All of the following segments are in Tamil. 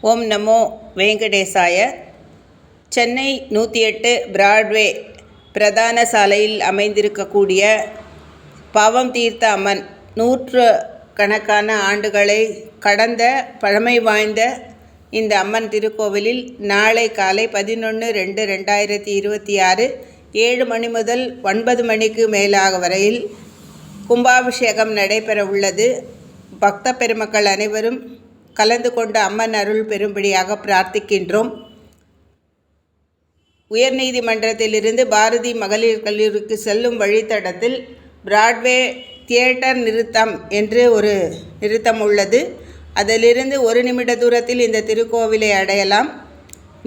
ஓம் நமோ வெங்கடேசாய. சென்னை 108 பிராட்வே பிரதான சாலையில் அமைந்திருக்கக்கூடிய பாவம் தீர்த்த அம்மன் 100 கணக்கான ஆண்டுகளை கடந்த பழமை வாய்ந்த இந்த அம்மன் திருக்கோவிலில் நாளை காலை 11/2/2026 7 மணி முதல் 9 மணிக்கு மேலாக வரையில் கும்பாபிஷேகம் நடைபெற உள்ளது. பக்த பெருமக்கள் அனைவரும் கலந்து கொண்ட அம்மன் அருள் பெறும்படியாக பிரார்த்திக்கின்றோம். உயர்நீதிமன்றத்திலிருந்து பாரதி மகளிர் கல்லூரிக்கு செல்லும் வழித்தடத்தில் பிராட்வே தியேட்டர் நிறுத்தம் என்று ஒரு நிறுத்தம் உள்ளது. அதிலிருந்து 1 நிமிட தூரத்தில் இந்த திருக்கோவிலை அடையலாம்.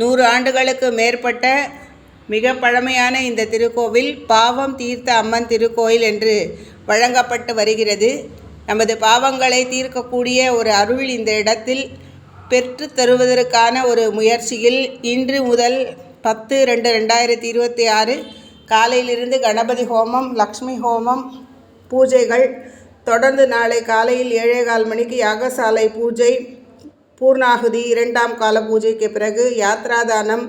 100 ஆண்டுகளுக்கு மேற்பட்ட மிக பழமையான இந்த திருக்கோவில் பாவம் தீர்த்த அம்மன் திருக்கோயில் என்று வழங்கப்பட்டு வருகிறது. நமது பாவங்களை தீர்க்கக்கூடிய ஒரு அருள் இந்த இடத்தில் பெற்று தருவதற்கான ஒரு முயற்சியில் இன்று முதல் 10/2/2026 காலையிலிருந்து கணபதி ஹோமம், லக்ஷ்மி ஹோமம் பூஜைகள் தொடர்ந்து நாளை காலையில் 7:15 மணிக்கு யாகசாலை பூஜை, பூர்ணாகுதி, 2ஆம் கால பூஜைக்கு பிறகு யாத்ராதானம்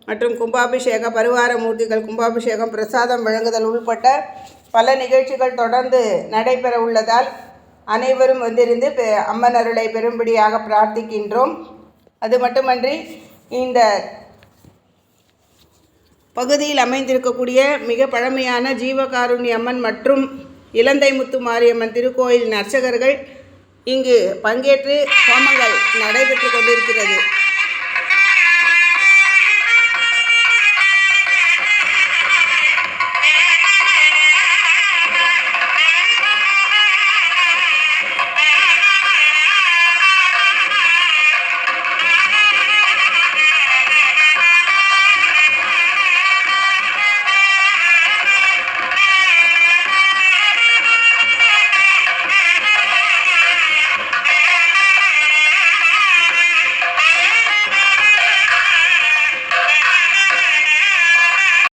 மற்றும் கும்பாபிஷேக பரிவார மூர்த்திகள் கும்பாபிஷேகம், பிரசாதம் வழங்குதல் உள்பட்ட பல நிகழ்ச்சிகள் தொடர்ந்து நடைபெற உள்ளதால் அனைவரும் வந்திருந்து அம்மன் அருளை பெறும்படியாக பிரார்த்திக்கின்றோம். அது மட்டுமன்றி இந்த பகுதியில் அமைந்திருக்கக்கூடிய மிக பழமையான ஜீவகாருண்ய அம்மன் மற்றும் இலந்தை முத்து மாரியம்மன் திருக்கோயில் அர்ச்சகர்கள் இங்கு பங்கேற்று ஹோமங்கள் நடைபெற்று கொண்டிருக்கிறது.